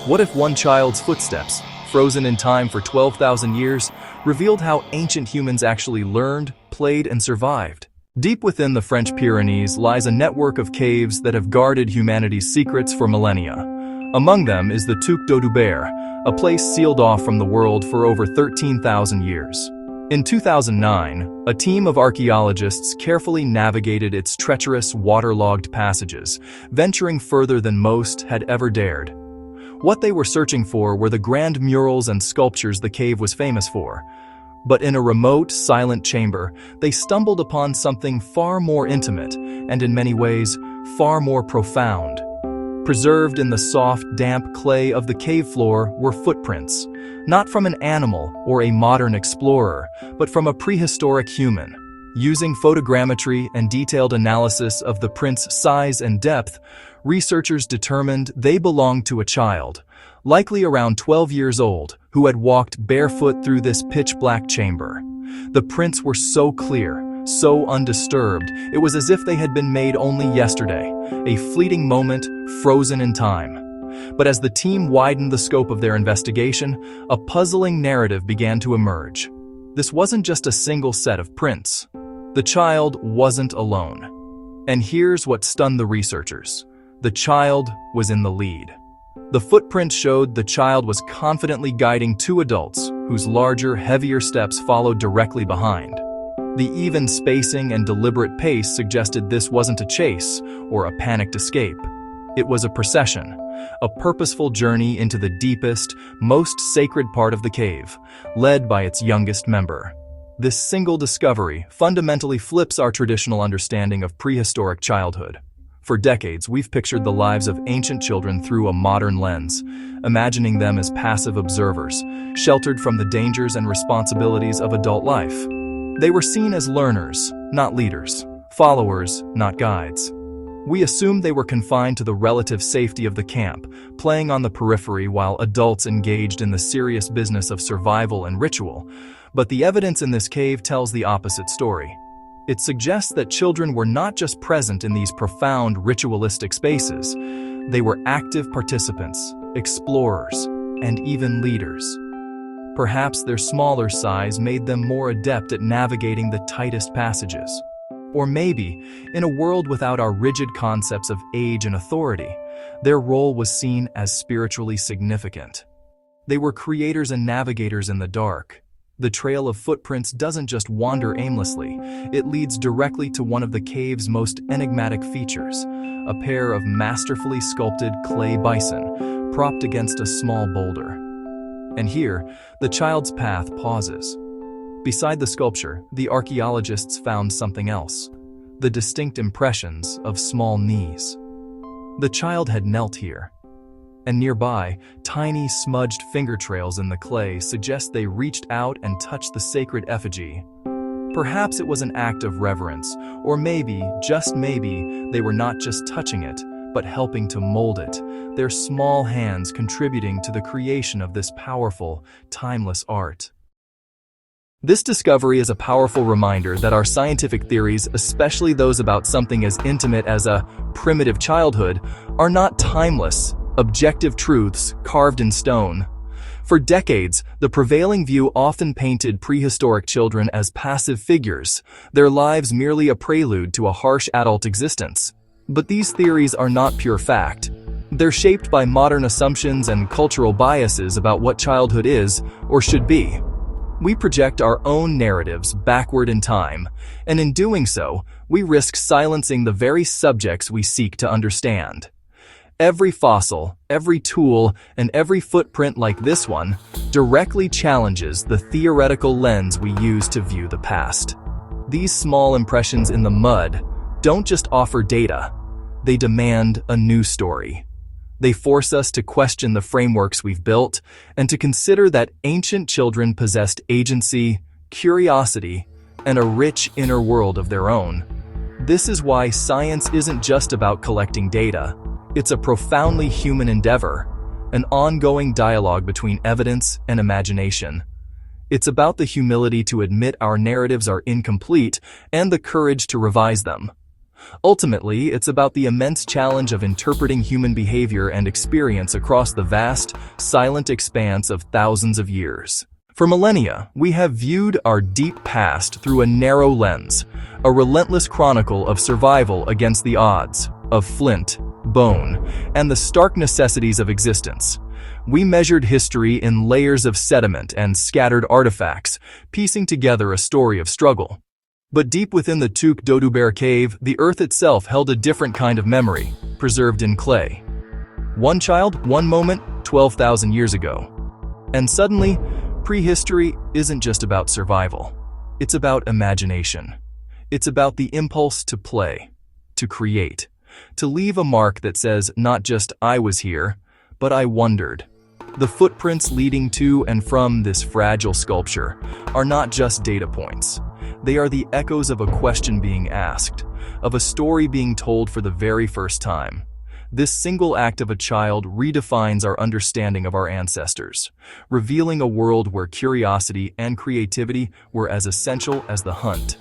What if one child's footsteps, frozen in time for 12,000 years, revealed how ancient humans actually learned, played, and survived? Deep within the French Pyrenees lies a network of caves that have guarded humanity's secrets for millennia. Among them is the Tuque d'Audubert, a place sealed off from the world for over 13,000 years. In 2009, a team of archaeologists carefully navigated its treacherous, waterlogged passages, venturing further than most had ever dared. What they were searching for were the grand murals and sculptures the cave was famous for. But in a remote, silent chamber, they stumbled upon something far more intimate and, in many ways, far more profound. Preserved in the soft, damp clay of the cave floor were footprints, not from an animal or a modern explorer, but from a prehistoric human. Using photogrammetry and detailed analysis of the prints' size and depth, researchers determined they belonged to a child, likely around 12 years old, who had walked barefoot through this pitch-black chamber. The prints were so clear, so undisturbed, it was as if they had been made only yesterday, a fleeting moment frozen in time. But as the team widened the scope of their investigation, a puzzling narrative began to emerge. This wasn't just a single set of prints. The child wasn't alone. And here's what stunned the researchers. The child was in the lead. The footprints showed the child was confidently guiding two adults, whose larger, heavier steps followed directly behind. The even spacing and deliberate pace suggested this wasn't a chase or a panicked escape. It was a procession, a purposeful journey into the deepest, most sacred part of the cave, led by its youngest member. This single discovery fundamentally flips our traditional understanding of prehistoric childhood. For decades, we've pictured the lives of ancient children through a modern lens, imagining them as passive observers, sheltered from the dangers and responsibilities of adult life. They were seen as learners, not leaders, followers, not guides. We assumed they were confined to the relative safety of the camp, playing on the periphery while adults engaged in the serious business of survival and ritual. But the evidence in this cave tells the opposite story. It suggests that children were not just present in these profound ritualistic spaces. They were active participants, explorers, and even leaders. Perhaps their smaller size made them more adept at navigating the tightest passages. Or maybe, in a world without our rigid concepts of age and authority, their role was seen as spiritually significant. They were creators and navigators in the dark. The trail of footprints doesn't just wander aimlessly, it leads directly to one of the cave's most enigmatic features, a pair of masterfully sculpted clay bison propped against a small boulder. And here, the child's path pauses. Beside the sculpture, the archaeologists found something else, the distinct impressions of small knees. The child had knelt here, and nearby, tiny smudged finger trails in the clay suggest they reached out and touched the sacred effigy. Perhaps it was an act of reverence, or maybe, just maybe, they were not just touching it, but helping to mold it, their small hands contributing to the creation of this powerful, timeless art. This discovery is a powerful reminder that our scientific theories, especially those about something as intimate as a primitive childhood, are not timeless, objective truths carved in stone. For decades, the prevailing view often painted prehistoric children as passive figures, their lives merely a prelude to a harsh adult existence. But these theories are not pure fact. They're shaped by modern assumptions and cultural biases about what childhood is or should be. We project our own narratives backward in time, and in doing so, we risk silencing the very subjects we seek to understand. Every fossil, every tool, and every footprint like this one directly challenges the theoretical lens we use to view the past. These small impressions in the mud don't just offer data, they demand a new story. They force us to question the frameworks we've built and to consider that ancient children possessed agency, curiosity, and a rich inner world of their own. This is why science isn't just about collecting data. It's a profoundly human endeavor, an ongoing dialogue between evidence and imagination. It's about the humility to admit our narratives are incomplete and the courage to revise them. Ultimately, it's about the immense challenge of interpreting human behavior and experience across the vast, silent expanse of thousands of years. For millennia, we have viewed our deep past through a narrow lens, a relentless chronicle of survival against the odds, of flint, bone, and the stark necessities of existence. We measured history in layers of sediment and scattered artifacts, piecing together a story of struggle. But deep within the Tuk Doduber cave, the earth itself held a different kind of memory, preserved in clay. One child, one moment, 12,000 years ago. And suddenly, prehistory isn't just about survival. It's about imagination. It's about the impulse to play, to create, to leave a mark that says not just I was here, but I wondered. The footprints leading to and from this fragile sculpture are not just data points. They are the echoes of a question being asked, of a story being told for the very first time. This single act of a child redefines our understanding of our ancestors, revealing a world where curiosity and creativity were as essential as the hunt.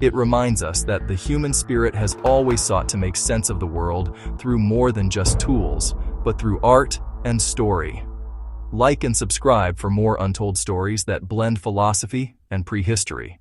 It reminds us that the human spirit has always sought to make sense of the world through more than just tools, but through art and story. Like and subscribe for more untold stories that blend philosophy and prehistory.